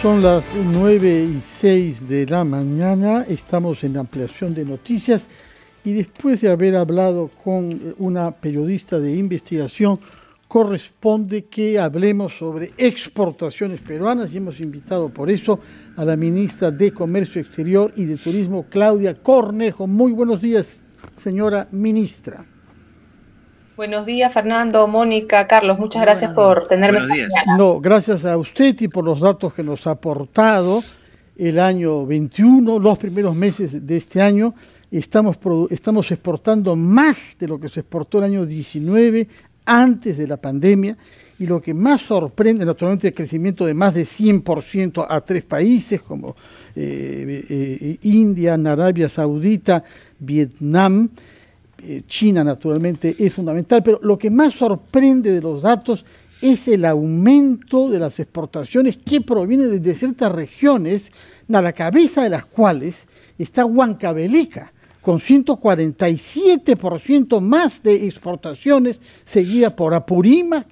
Son las 9:06 de la mañana, estamos en ampliación de noticias y después de haber hablado con una periodista de investigación, corresponde que hablemos sobre exportaciones peruanas y hemos invitado por eso a la ministra de Comercio Exterior y de Turismo, Claudia Cornejo. Muy buenos días, señora ministra. Buenos días, Fernando, Mónica, Carlos, muchas gracias por tenerme esta mañana. No, gracias a usted y por los datos que nos ha aportado. El año 21, los primeros meses de este año, estamos exportando más de lo que se exportó el año 19, antes de la pandemia, y lo que más sorprende, naturalmente, el crecimiento de más de 100% a 3 países como India, Arabia Saudita, Vietnam. China naturalmente es fundamental, pero lo que más sorprende de los datos es el aumento de las exportaciones que provienen de ciertas regiones, a la cabeza de las cuales está Huancavelica, con 147% más de exportaciones, seguida por Apurímac,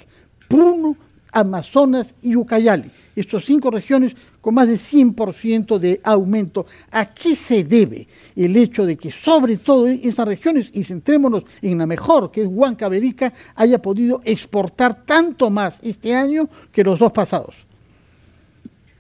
Puno, Amazonas y Ucayali. Estas 5 regiones con más de 100% de aumento. ¿A qué se debe el hecho de que sobre todo esas regiones, y centrémonos en la mejor, que es Huancavelica, haya podido exportar tanto más este año que los 2 pasados?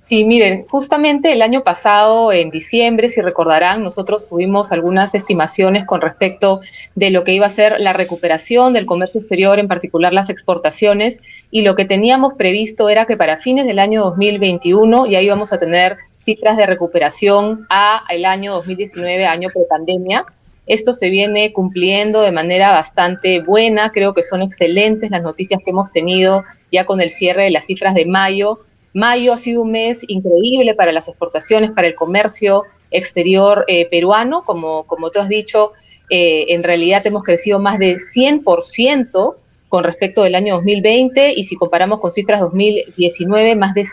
Sí, miren, justamente el año pasado, en diciembre, si recordarán, nosotros tuvimos algunas estimaciones con respecto de lo que iba a ser la recuperación del comercio exterior, en particular las exportaciones, y lo que teníamos previsto era que para fines del año 2021 ya íbamos a tener cifras de recuperación a el año 2019, año prepandemia. Esto se viene cumpliendo de manera bastante buena, creo que son excelentes las noticias que hemos tenido ya con el cierre de las cifras de mayo. Mayo ha sido un mes increíble para las exportaciones, para el comercio exterior peruano. Como tú has dicho, en realidad hemos crecido más de 100% con respecto del año 2020 y si comparamos con cifras 2019, más de 100%.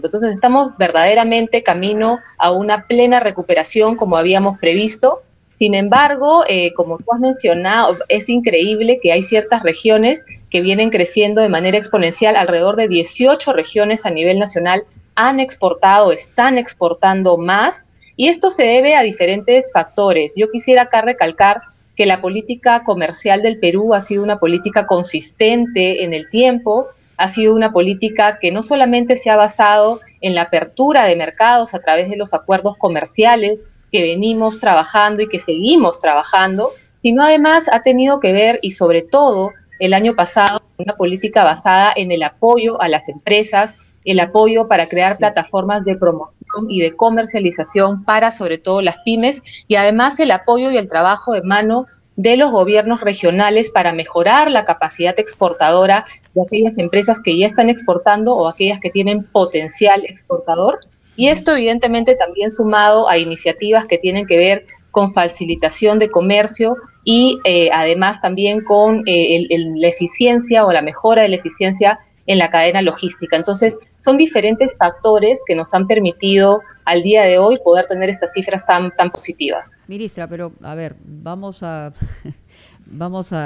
Entonces estamos verdaderamente camino a una plena recuperación como habíamos previsto. Sin embargo, como tú has mencionado, es increíble que hay ciertas regiones que vienen creciendo de manera exponencial. Alrededor de 18 regiones a nivel nacional han exportado, están exportando más, y esto se debe a diferentes factores. Yo quisiera acá recalcar que la política comercial del Perú ha sido una política consistente en el tiempo, ha sido una política que no solamente se ha basado en la apertura de mercados a través de los acuerdos comerciales que venimos trabajando y que seguimos trabajando, sino además ha tenido que ver, y sobre todo el año pasado, una política basada en el apoyo a las empresas, el apoyo para crear plataformas de promoción y de comercialización para sobre todo las pymes, y además el apoyo y el trabajo de mano de los gobiernos regionales para mejorar la capacidad exportadora de aquellas empresas que ya están exportando o aquellas que tienen potencial exportador. Y esto evidentemente también sumado a iniciativas que tienen que ver con facilitación de comercio y además también con la eficiencia o la mejora de la eficiencia en la cadena logística. Entonces son diferentes factores que nos han permitido al día de hoy poder tener estas cifras tan positivas. Ministra, pero a ver, vamos a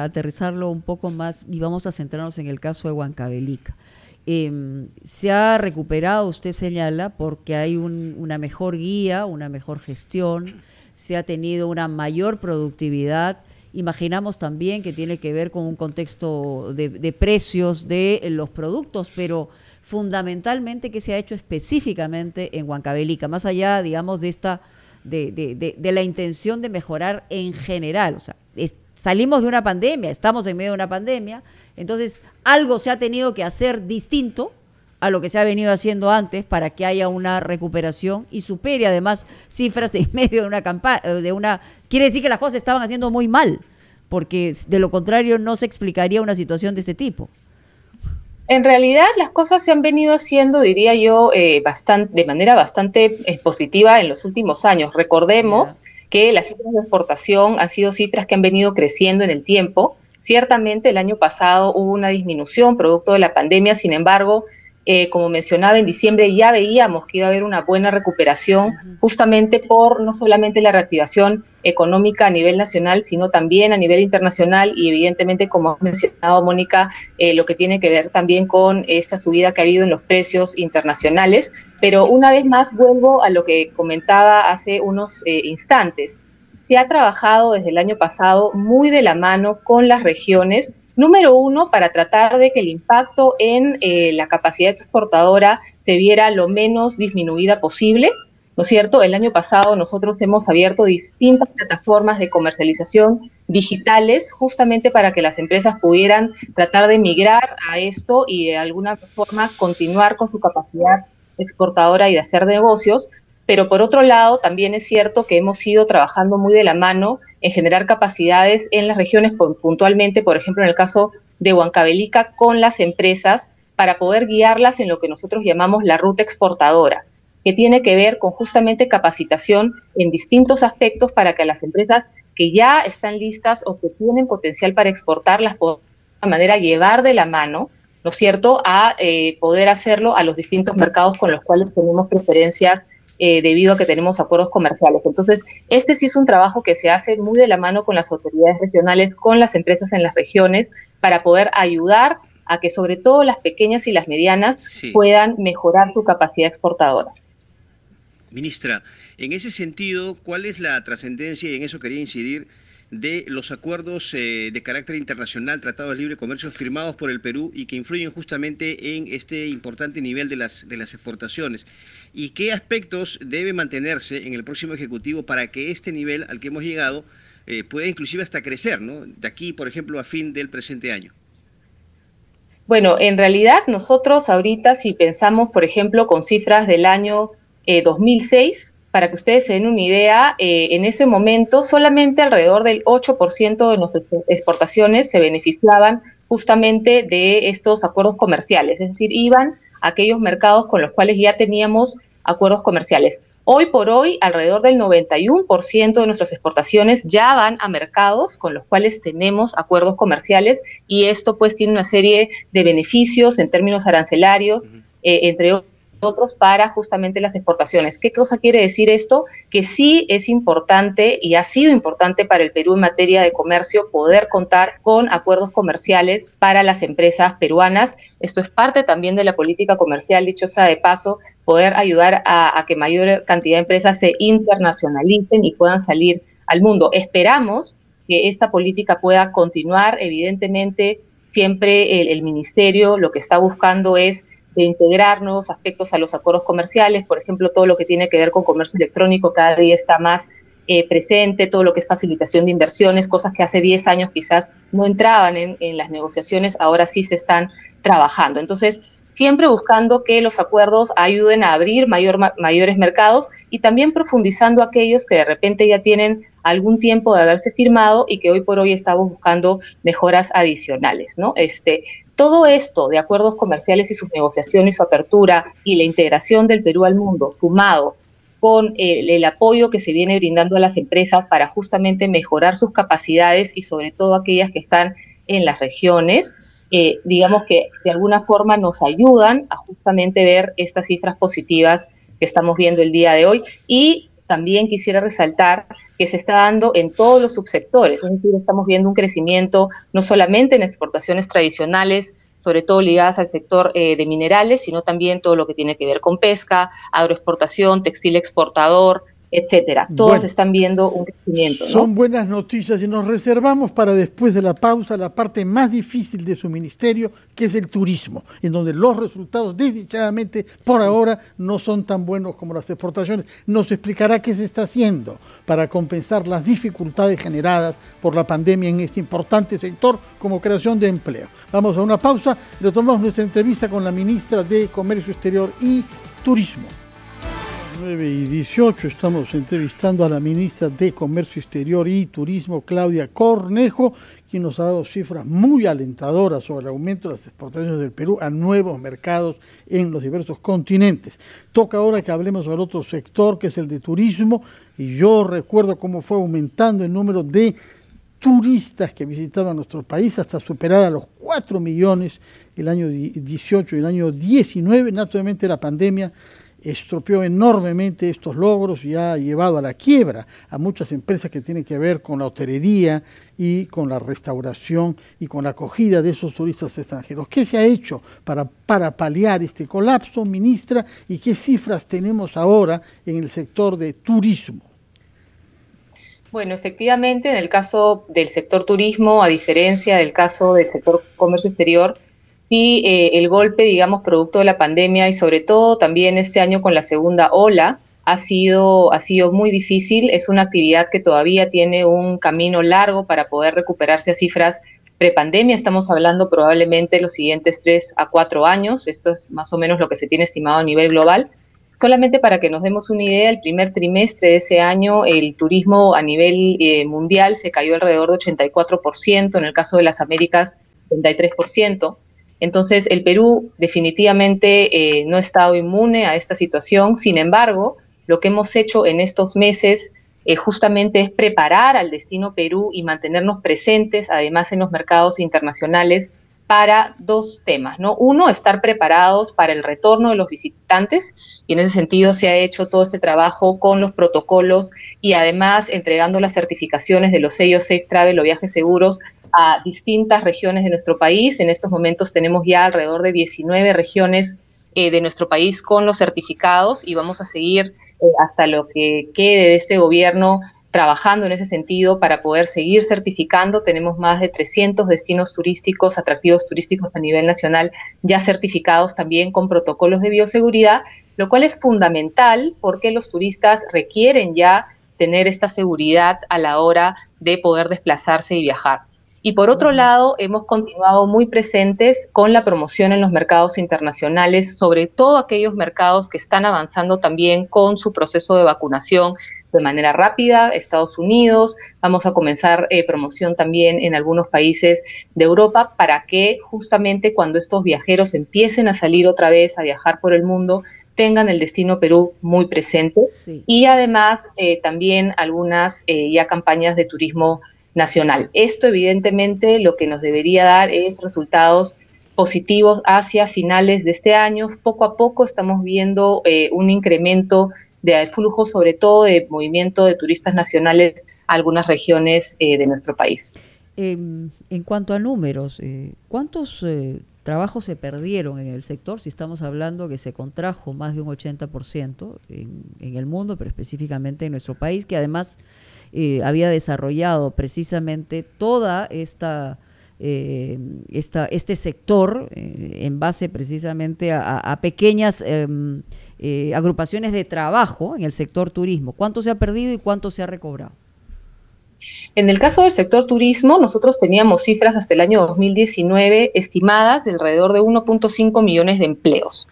aterrizarlo un poco más y vamos a centrarnos en el caso de Huancavelica. Se ha recuperado, usted señala, porque hay una mejor guía, una mejor gestión, se ha tenido una mayor productividad. Imaginamos también que tiene que ver con un contexto de precios de los productos, pero fundamentalmente, ¿qué se ha hecho específicamente en Huancavelica? Más allá, digamos, de la intención de mejorar en general, o sea, salimos de una pandemia, estamos en medio de una pandemia, entonces algo se ha tenido que hacer distinto a lo que se ha venido haciendo antes para que haya una recuperación y supere además cifras en medio de una campaña, quiere decir que las cosas estaban haciendo muy mal, porque de lo contrario no se explicaría una situación de este tipo. En realidad las cosas se han venido haciendo, diría yo, de manera bastante positiva en los últimos años. Recordemos que las cifras de exportación han sido cifras que han venido creciendo en el tiempo. Ciertamente el año pasado hubo una disminución producto de la pandemia, sin embargo, como mencionaba, en diciembre ya veíamos que iba a haber una buena recuperación, justamente por no solamente la reactivación económica a nivel nacional, sino también a nivel internacional y evidentemente, como ha mencionado Mónica, lo que tiene que ver también con esta subida que ha habido en los precios internacionales. Pero una vez más vuelvo a lo que comentaba hace unos instantes. Se ha trabajado desde el año pasado muy de la mano con las regiones. Número uno, para tratar de que el impacto en la capacidad exportadora se viera lo menos disminuida posible, ¿no es cierto? El año pasado nosotros hemos abierto distintas plataformas de comercialización digitales justamente para que las empresas pudieran tratar de migrar a esto y de alguna forma continuar con su capacidad exportadora y de hacer negocios. Pero por otro lado, también es cierto que hemos ido trabajando muy de la mano en generar capacidades en las regiones, puntualmente, por ejemplo, en el caso de Huancavelica, con las empresas para poder guiarlas en lo que nosotros llamamos la ruta exportadora, que tiene que ver con justamente capacitación en distintos aspectos para que las empresas que ya están listas o que tienen potencial para exportar las puedan de alguna manera llevar de la mano, ¿no es cierto?, a poder hacerlo a los distintos mercados con los cuales tenemos preferencias debido a que tenemos acuerdos comerciales. Entonces, este sí es un trabajo que se hace muy de la mano con las autoridades regionales, con las empresas en las regiones, para poder ayudar a que sobre todo las pequeñas y las medianas puedan mejorar su capacidad exportadora. Ministra, en ese sentido, ¿cuál es la trascendencia, y en eso quería incidir, de los acuerdos de carácter internacional, tratados de libre comercio firmados por el Perú y que influyen justamente en este importante nivel de las exportaciones? ¿Y qué aspectos debe mantenerse en el próximo Ejecutivo para que este nivel al que hemos llegado pueda inclusive hasta crecer, ¿no?, de aquí, por ejemplo, a fin del presente año? Bueno, en realidad nosotros ahorita, si pensamos, por ejemplo, con cifras del año 2006, para que ustedes se den una idea, en ese momento solamente alrededor del 8% de nuestras exportaciones se beneficiaban justamente de estos acuerdos comerciales, es decir, iban a aquellos mercados con los cuales ya teníamos acuerdos comerciales. Hoy por hoy, alrededor del 91% de nuestras exportaciones ya van a mercados con los cuales tenemos acuerdos comerciales, y esto pues tiene una serie de beneficios en términos arancelarios, entre otros, para justamente las exportaciones. ¿Qué cosa quiere decir esto? Que sí es importante y ha sido importante para el Perú en materia de comercio poder contar con acuerdos comerciales para las empresas peruanas. Esto es parte también de la política comercial, dicho sea de paso, poder ayudar a que mayor cantidad de empresas se internacionalicen y puedan salir al mundo. Esperamos que esta política pueda continuar. Evidentemente, siempre el Ministerio lo que está buscando es de integrar nuevos aspectos a los acuerdos comerciales. Por ejemplo, todo lo que tiene que ver con comercio electrónico cada día está más presente, todo lo que es facilitación de inversiones, cosas que hace 10 años quizás no entraban en las negociaciones, ahora sí se están trabajando. Entonces, siempre buscando que los acuerdos ayuden a abrir mayores mercados y también profundizando aquellos que de repente ya tienen algún tiempo de haberse firmado y que hoy por hoy estamos buscando mejoras adicionales, ¿no? Todo esto de acuerdos comerciales y sus negociaciones, su apertura y la integración del Perú al mundo, sumado con el apoyo que se viene brindando a las empresas para justamente mejorar sus capacidades y sobre todo aquellas que están en las regiones, digamos que de alguna forma nos ayudan a justamente ver estas cifras positivas que estamos viendo el día de hoy. Y también quisiera resaltar que se está dando en todos los subsectores, es decir, estamos viendo un crecimiento no solamente en exportaciones tradicionales, sobre todo ligadas al sector de minerales, sino también todo lo que tiene que ver con pesca, agroexportación, textil exportador, etcétera. Todos están viendo un crecimiento, ¿no? Son buenas noticias y nos reservamos para después de la pausa la parte más difícil de su ministerio, que es el turismo, en donde los resultados desdichadamente por ahora no son tan buenos como las exportaciones. Nos explicará qué se está haciendo para compensar las dificultades generadas por la pandemia en este importante sector como creación de empleo. Vamos a una pausa y retomamos nuestra entrevista con la ministra de Comercio Exterior y Turismo. 9:18, estamos entrevistando a la ministra de Comercio Exterior y Turismo, Claudia Cornejo, quien nos ha dado cifras muy alentadoras sobre el aumento de las exportaciones del Perú a nuevos mercados en los diversos continentes. Toca ahora que hablemos sobre otro sector, que es el de turismo, y yo recuerdo cómo fue aumentando el número de turistas que visitaban nuestro país hasta superar a los 4 millones el año 18 y el año 19. Naturalmente la pandemia estropeó enormemente estos logros y ha llevado a la quiebra a muchas empresas que tienen que ver con la hotelería y con la restauración y con la acogida de esos turistas extranjeros. ¿Qué se ha hecho para paliar este colapso, ministra, y qué cifras tenemos ahora en el sector de turismo? Bueno, efectivamente, en el caso del sector turismo, a diferencia del caso del sector comercio exterior, y el golpe, digamos, producto de la pandemia y sobre todo también este año con la segunda ola, ha sido muy difícil. Es una actividad que todavía tiene un camino largo para poder recuperarse a cifras prepandemia. Estamos hablando probablemente los siguientes 3 a 4 años. Esto es más o menos lo que se tiene estimado a nivel global. Solamente para que nos demos una idea, el primer trimestre de ese año el turismo a nivel mundial se cayó alrededor de 84%, en el caso de las Américas 73%. Entonces, el Perú definitivamente no ha estado inmune a esta situación. Sin embargo, lo que hemos hecho en estos meses justamente es preparar al destino Perú y mantenernos presentes, además en los mercados internacionales, para 2 temas, ¿no? Uno, estar preparados para el retorno de los visitantes, y en ese sentido se ha hecho todo este trabajo con los protocolos y además entregando las certificaciones de los sellos Safe Travel o viajes seguros a distintas regiones de nuestro país. En estos momentos tenemos ya alrededor de 19 regiones de nuestro país con los certificados y vamos a seguir hasta lo que quede de este gobierno trabajando en ese sentido para poder seguir certificando. Tenemos más de 300 destinos turísticos, atractivos turísticos a nivel nacional ya certificados también con protocolos de bioseguridad, lo cual es fundamental porque los turistas requieren ya tener esta seguridad a la hora de poder desplazarse y viajar. Y por otro lado, hemos continuado muy presentes con la promoción en los mercados internacionales, sobre todo aquellos mercados que están avanzando también con su proceso de vacunación de manera rápida. Estados Unidos, vamos a comenzar promoción también en algunos países de Europa para que justamente cuando estos viajeros empiecen a salir otra vez a viajar por el mundo, tengan el destino Perú muy presente. Sí. Y además también algunas ya campañas de turismo nacional. Esto evidentemente lo que nos debería dar es resultados positivos hacia finales de este año. Poco a poco estamos viendo un incremento del flujo, sobre todo de movimiento de turistas nacionales a algunas regiones de nuestro país. En cuanto a números, ¿cuántos trabajos se perdieron en el sector? Si estamos hablando que se contrajo más de un 80% en el mundo, pero específicamente en nuestro país, que además había desarrollado precisamente toda este sector en base precisamente a pequeñas agrupaciones de trabajo en el sector turismo. ¿Cuánto se ha perdido y cuánto se ha recobrado? En el caso del sector turismo, nosotros teníamos cifras hasta el año 2019 estimadas de alrededor de 1.5 millones de empleos.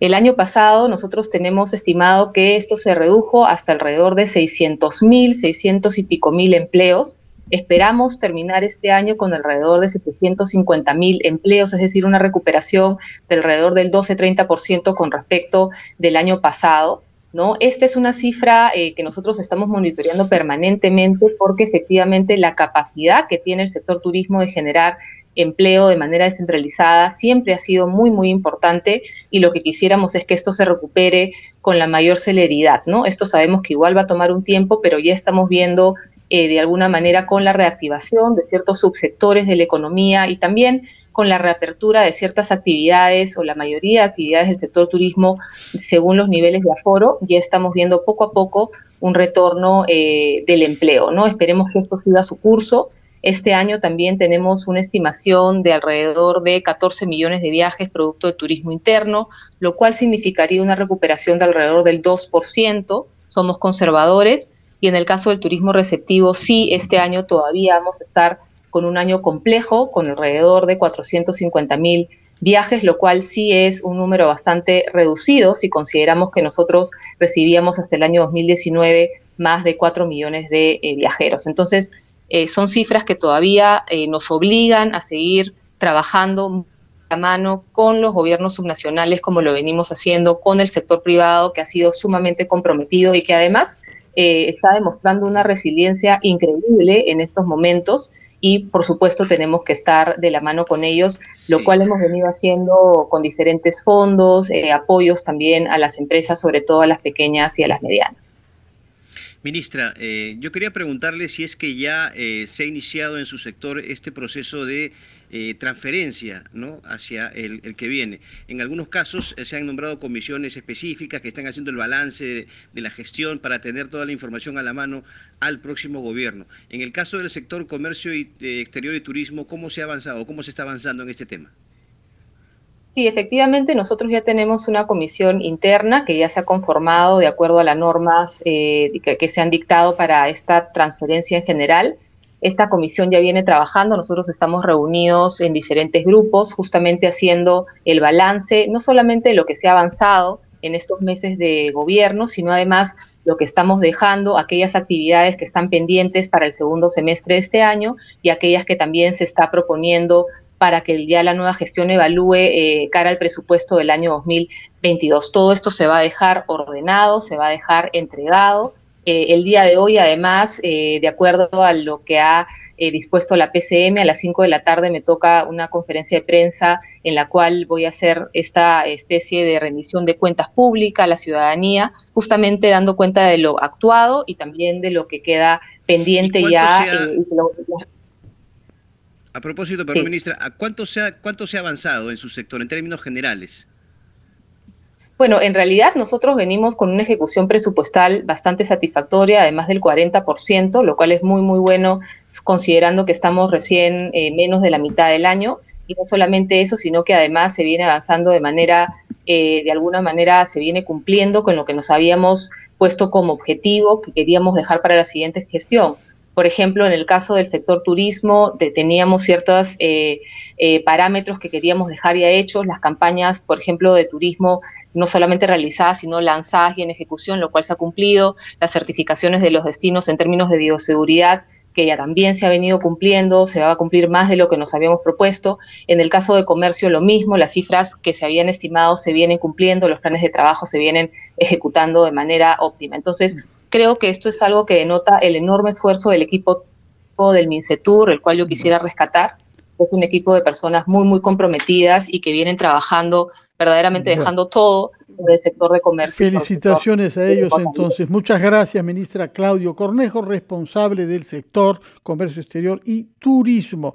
El año pasado nosotros tenemos estimado que esto se redujo hasta alrededor de 600.000, 600 y pico mil empleos. Esperamos terminar este año con alrededor de 750.000 empleos, es decir, una recuperación de alrededor del 12-30% con respecto del año pasado, ¿no? Esta es una cifra que nosotros estamos monitoreando permanentemente porque efectivamente la capacidad que tiene el sector turismo de generar empleo de manera descentralizada siempre ha sido muy, muy importante y lo que quisiéramos es que esto se recupere con la mayor celeridad, ¿no? Esto sabemos que igual va a tomar un tiempo, pero ya estamos viendo de alguna manera con la reactivación de ciertos subsectores de la economía y también con la reapertura de ciertas actividades o la mayoría de actividades del sector turismo según los niveles de aforo, ya estamos viendo poco a poco un retorno del empleo, ¿no? Esperemos que esto siga su curso. Este año también tenemos una estimación de alrededor de 14 millones de viajes producto de turismo interno, lo cual significaría una recuperación de alrededor del 2%. Somos conservadores y en el caso del turismo receptivo, sí, este año todavía vamos a estar con un año complejo, con alrededor de 450.000 viajes, lo cual sí es un número bastante reducido si consideramos que nosotros recibíamos hasta el año 2019 más de 4 millones de viajeros. Entonces, son cifras que todavía nos obligan a seguir trabajando a mano con los gobiernos subnacionales, como lo venimos haciendo con el sector privado, que ha sido sumamente comprometido y que además está demostrando una resiliencia increíble en estos momentos y por supuesto tenemos que estar de la mano con ellos, lo Sí. cual hemos venido haciendo con diferentes fondos, apoyos también a las empresas, sobre todo a las pequeñas y a las medianas. Ministra, yo quería preguntarle si es que ya se ha iniciado en su sector este proceso de transferencia, ¿no?, hacia el que viene. En algunos casos se han nombrado comisiones específicas que están haciendo el balance de la gestión para tener toda la información a la mano al próximo gobierno. En el caso del sector comercio exterior y turismo, ¿cómo se ha avanzado? ¿Cómo se está avanzando en este tema? Sí, efectivamente, nosotros ya tenemos una comisión interna que ya se ha conformado de acuerdo a las normas que se han dictado para esta transferencia en general. Esta comisión ya viene trabajando, nosotros estamos reunidos en diferentes grupos, justamente haciendo el balance, no solamente de lo que se ha avanzado en estos meses de gobierno, sino además lo que estamos dejando, aquellas actividades que están pendientes para el segundo semestre de este año y aquellas que también se está proponiendo para que ya la nueva gestión evalúe cara al presupuesto del año 2022. Todo esto se va a dejar ordenado, se va a dejar entregado. El día de hoy, además, de acuerdo a lo que ha dispuesto la PCM, a las 5 de la tarde me toca una conferencia de prensa en la cual voy a hacer esta especie de rendición de cuentas públicas a la ciudadanía, justamente dando cuenta de lo actuado y también de lo que queda pendiente ya. A propósito, perdón, Sí. ministra, ¿a cuánto se ha avanzado en su sector en términos generales? Bueno, en realidad nosotros venimos con una ejecución presupuestal bastante satisfactoria, además del 40%, lo cual es muy, muy bueno, considerando que estamos recién menos de la mitad del año. Y no solamente eso, sino que además se viene avanzando de alguna manera se viene cumpliendo con lo que nos habíamos puesto como objetivo que queríamos dejar para la siguiente gestión. Por ejemplo, en el caso del sector turismo, teníamos ciertos parámetros que queríamos dejar ya hechos, las campañas, por ejemplo, de turismo, no solamente realizadas, sino lanzadas y en ejecución, lo cual se ha cumplido, las certificaciones de los destinos en términos de bioseguridad, que ya también se ha venido cumpliendo, se va a cumplir más de lo que nos habíamos propuesto. En el caso de comercio, lo mismo, las cifras que se habían estimado se vienen cumpliendo, los planes de trabajo se vienen ejecutando de manera óptima. Entonces, creo que esto es algo que denota el enorme esfuerzo del equipo del MINCETUR, el cual yo quisiera rescatar. Es un equipo de personas muy, muy comprometidas y que vienen trabajando, verdaderamente dejando todo en el sector de comercio. Felicitaciones a ellos entonces. Muchas gracias, ministra Claudio Cornejo, responsable del sector comercio exterior y turismo.